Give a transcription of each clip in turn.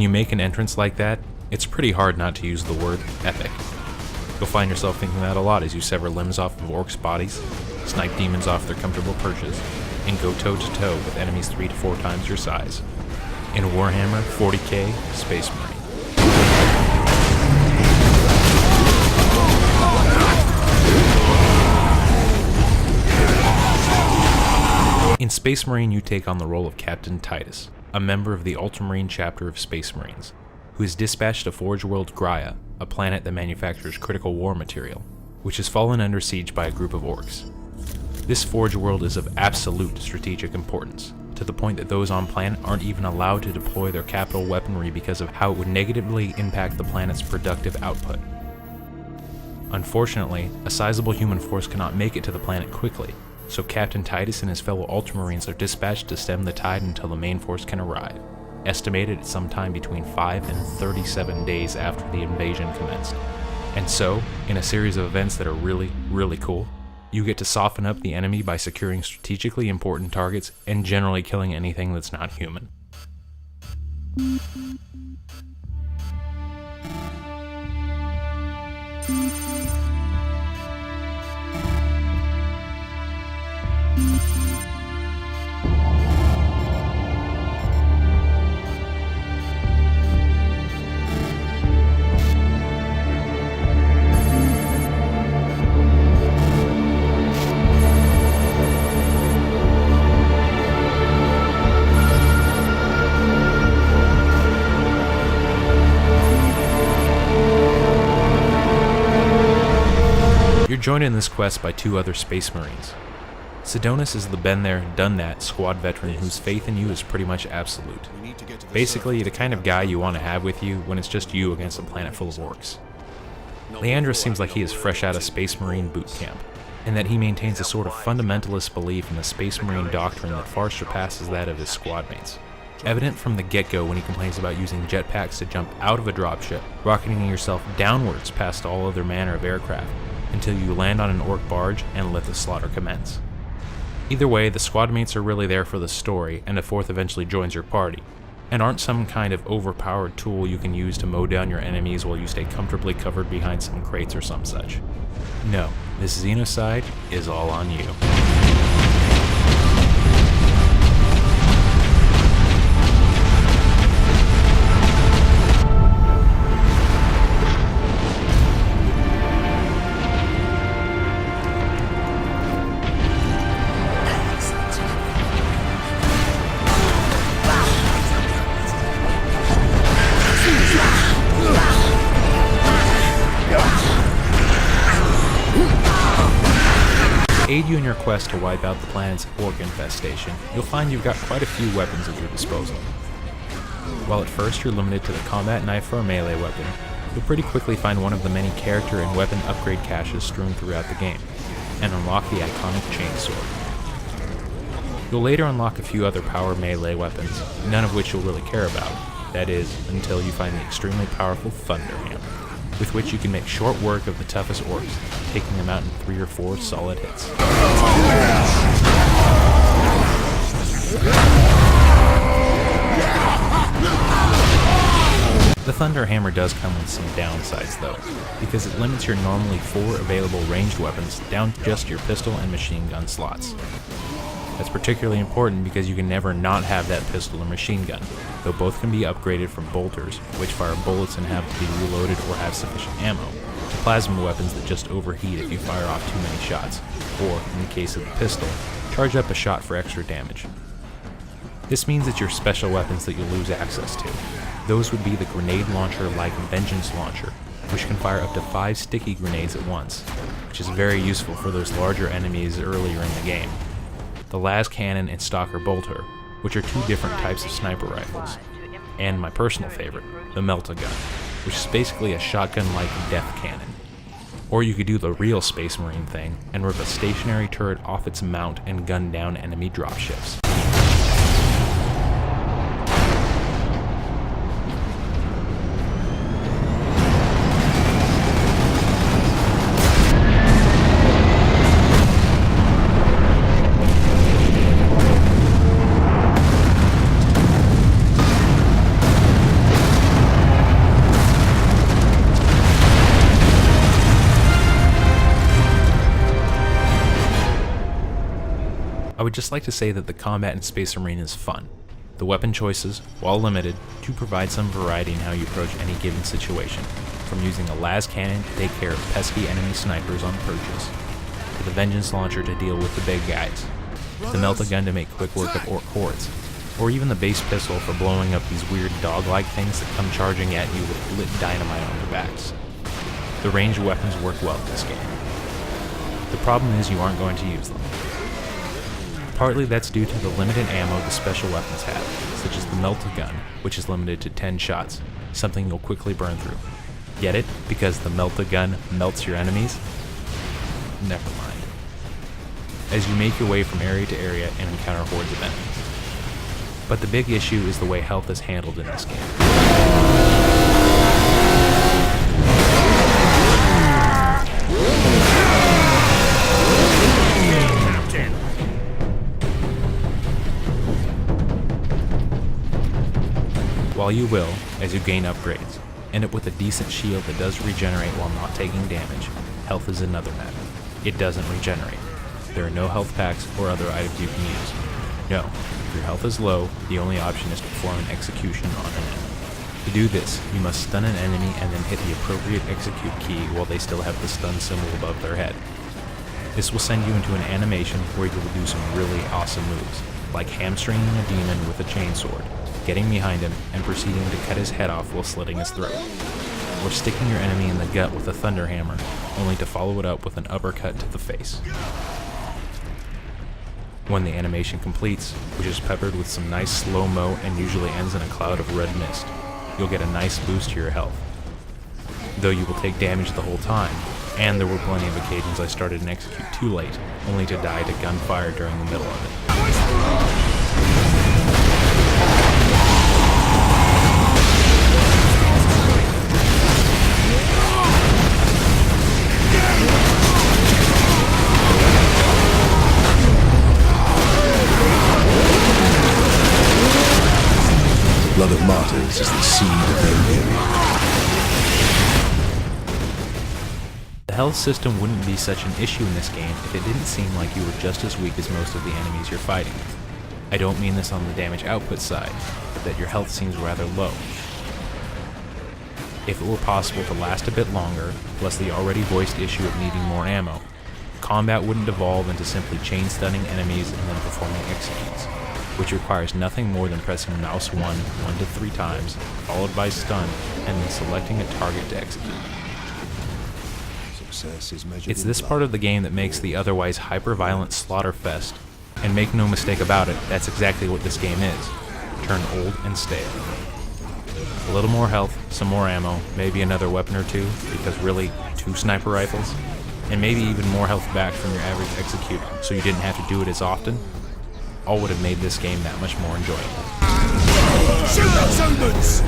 When you make an entrance like that, it's pretty hard not to use the word epic. You'll find yourself thinking that a lot as you sever limbs off of orcs' bodies, snipe demons off their comfortable perches, and go toe-to-toe with enemies 3 to 4 times your size. In Warhammer 40k Space Marine. In Space Marine, you take on the role of Captain Titus, a member of the Ultramarine chapter of Space Marines, who is dispatched to Forge World Graia, a planet that manufactures critical war material, which has fallen under siege by a group of orcs. This Forge World is of absolute strategic importance, to the point that those on planet aren't even allowed to deploy their capital weaponry because of how it would negatively impact the planet's productive output. Unfortunately, a sizable human force cannot make it to the planet quickly, so Captain Titus and his fellow Ultramarines are dispatched to stem the tide until the main force can arrive, estimated at sometime between 5 and 37 days after the invasion commenced. And so, in a series of events that are really, really cool, you get to soften up the enemy by securing strategically important targets and generally killing anything that's not human. You're joined in this quest by 2 other Space Marines. Sidonis is the been there, done that squad veteran whose faith in you is pretty much absolute. Basically, the kind of guy you want to have with you when it's just you against a planet full of orcs. Leandros seems like he is fresh out of Space Marine boot camp, and that he maintains a sort of fundamentalist belief in the Space Marine doctrine that far surpasses that of his squadmates. Evident from the get-go when he complains about using jetpacks to jump out of a dropship, rocketing yourself downwards past all other manner of aircraft, until you land on an orc barge and let the slaughter commence. Either way, the squadmates are really there for the story, and a 4th eventually joins your party, and aren't some kind of overpowered tool you can use to mow down your enemies while you stay comfortably covered behind some crates or some such. No, this Xenocide is all on you. Aid you in your quest to wipe out the planet's orc infestation, you'll find you've got quite a few weapons at your disposal. While at first you're limited to the combat knife for a melee weapon, you'll pretty quickly find one of the many character and weapon upgrade caches strewn throughout the game, and unlock the iconic chainsword. You'll later unlock a few other power melee weapons, none of which you'll really care about, that is, until you find the extremely powerful Thunder Hammer, with which you can make short work of the toughest orcs, taking them out in 3 or 4 solid hits. The Thunder Hammer does come with some downsides though, because it limits your normally 4 available ranged weapons down to just your pistol and machine gun slots. That's particularly important because you can never not have that pistol or machine gun, though both can be upgraded from bolters, which fire bullets and have to be reloaded or have sufficient ammo, to plasma weapons that just overheat if you fire off too many shots, or, in the case of the pistol, charge up a shot for extra damage. This means that your special weapons that you'll lose access to. Those would be the grenade launcher like Vengeance Launcher, which can fire up to 5 sticky grenades at once, which is very useful for those larger enemies earlier in the game. The Las Cannon and Stalker Bolter, which are 2 different types of sniper rifles, and my personal favorite, the Melt-A-Gun, which is basically a shotgun-like death cannon. Or you could do the real Space Marine thing and rip a stationary turret off its mount and gun down enemy dropships. I would just like to say that the combat in Space Marine is fun. The weapon choices, while limited, do provide some variety in how you approach any given situation, from using a las cannon to take care of pesky enemy snipers on purges, to the vengeance launcher to deal with the big guys, the melt-a-gun to make quick work of orc hordes, or even the base pistol for blowing up these weird dog-like things that come charging at you with lit dynamite on their backs. The ranged weapons work well in this game. The problem is you aren't going to use them. Partly that's due to the limited ammo the special weapons have, such as the melt-a-gun, which is limited to 10 shots, something you'll quickly burn through. Get it? Because the melt-a-gun melts your enemies? Never mind. As you make your way from area to area and encounter hordes of enemies. But the big issue is the way health is handled in this game. While you will, as you gain upgrades, end up with a decent shield that does regenerate while not taking damage, health is another matter. It doesn't regenerate. There are no health packs or other items you can use. No, if your health is low, the only option is to perform an execution on an enemy. To do this, you must stun an enemy and then hit the appropriate execute key while they still have the stun symbol above their head. This will send you into an animation where you will do some really awesome moves, like hamstringing a demon with a chainsword, getting behind him and proceeding to cut his head off while slitting his throat, or sticking your enemy in the gut with a thunder hammer, only to follow it up with an uppercut to the face. When the animation completes, which is peppered with some nice slow-mo and usually ends in a cloud of red mist, you'll get a nice boost to your health. Though you will take damage the whole time, and there were plenty of occasions I started an execute too late, only to die to gunfire during the middle of it. Blood of martyrs is the seed of their weary. The health system wouldn't be such an issue in this game if it didn't seem like you were just as weak as most of the enemies you're fighting. I don't mean this on the damage output side, but that your health seems rather low. If it were possible to last a bit longer, plus the already voiced issue of needing more ammo, combat wouldn't devolve into simply chain stunning enemies and then performing executes, which requires nothing more than pressing mouse 1 to 3 times, followed by stun, and then selecting a target to execute. It's this part of the game that makes the otherwise hyper-violent slaughter fest, and make no mistake about it, that's exactly what this game is. Turn old and stale. A little more health, some more ammo, maybe another weapon or two, because really, 2 sniper rifles, and maybe even more health back from your average execute, so you didn't have to do it as often, all would have made this game that much more enjoyable. Shoot those humans!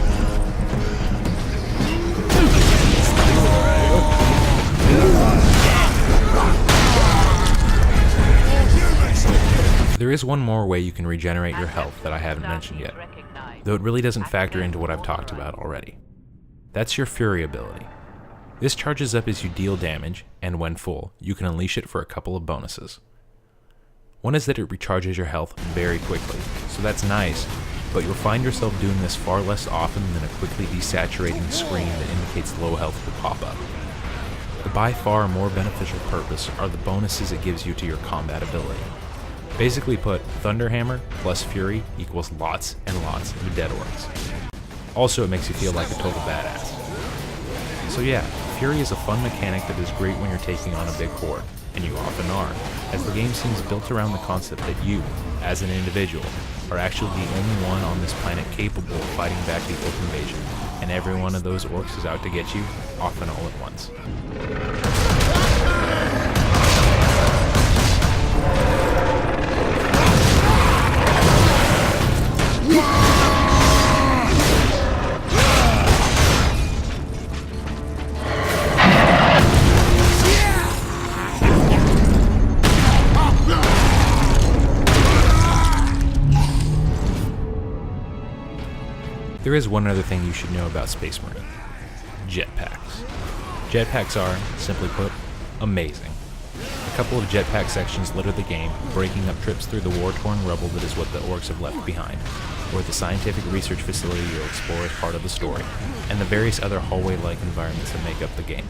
There is one more way you can regenerate your health that I haven't mentioned yet, though it really doesn't factor into what I've talked about already. That's your Fury ability. This charges up as you deal damage, and when full, you can unleash it for a couple of bonuses. One is that it recharges your health very quickly, so that's nice, but you'll find yourself doing this far less often than a quickly desaturating screen that indicates low health will pop up. The by far more beneficial purpose are the bonuses it gives you to your combat ability. Basically put, Thunderhammer plus Fury equals lots and lots of dead orcs. Also, it makes you feel like a total badass. So yeah, Fury is a fun mechanic that is great when you're taking on a big horde, and you often are, as the game seems built around the concept that you, as an individual, are actually the only one on this planet capable of fighting back the orc invasion, and every one of those orcs is out to get you, often all at once. There is one other thing you should know about Space Marine. Jetpacks. Jetpacks are, simply put, amazing. A couple of jetpack sections litter the game, breaking up trips through the war-torn rubble that is what the orcs have left behind, or the scientific research facility you'll explore as part of the story, and the various other hallway-like environments that make up the game.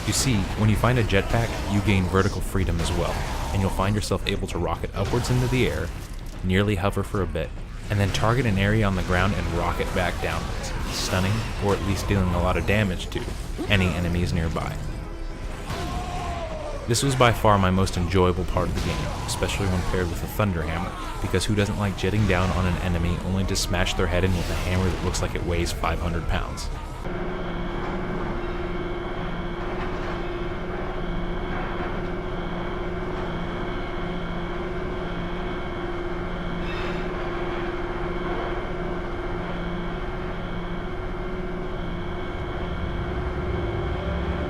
You see, when you find a jetpack, you gain vertical freedom as well, and you'll find yourself able to rocket upwards into the air, nearly hover for a bit, and then target an area on the ground and rocket back downwards, stunning, or at least dealing a lot of damage to, any enemies nearby. This was by far my most enjoyable part of the game, especially when paired with a Thunder Hammer, because who doesn't like jetting down on an enemy only to smash their head in with a hammer that looks like it weighs 500 pounds.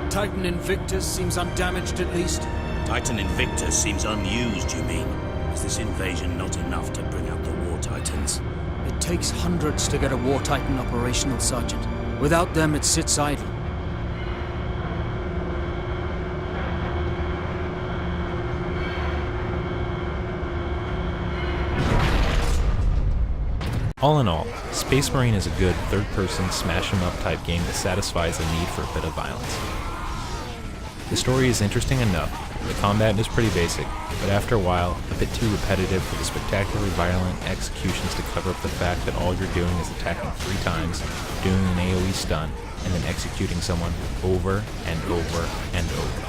Titan Invictus seems undamaged at least. Titan Invictus seems unused, you mean? Is this invasion not enough to bring out the War Titans? It takes hundreds to get a War Titan operational, Sergeant. Without them, it sits idle. All in all, Space Marine is a good third-person smash-em-up type game that satisfies the need for a bit of violence. The story is interesting enough, the combat is pretty basic, but after a while, a bit too repetitive for the spectacularly violent executions to cover up the fact that all you're doing is attacking 3 times, doing an AoE stun, and then executing someone over and over and over.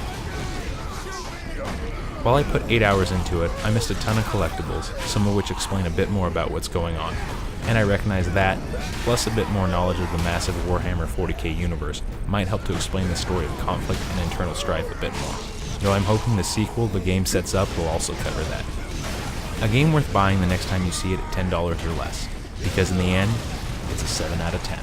While I put 8 hours into it, I missed a ton of collectibles, some of which explain a bit more about what's going on. And I recognize that, plus a bit more knowledge of the massive Warhammer 40k universe, might help to explain the story of conflict and internal strife a bit more. Though I'm hoping the sequel the game sets up will also cover that. A game worth buying the next time you see it at $10 or less, because in the end, it's a 7 out of 10.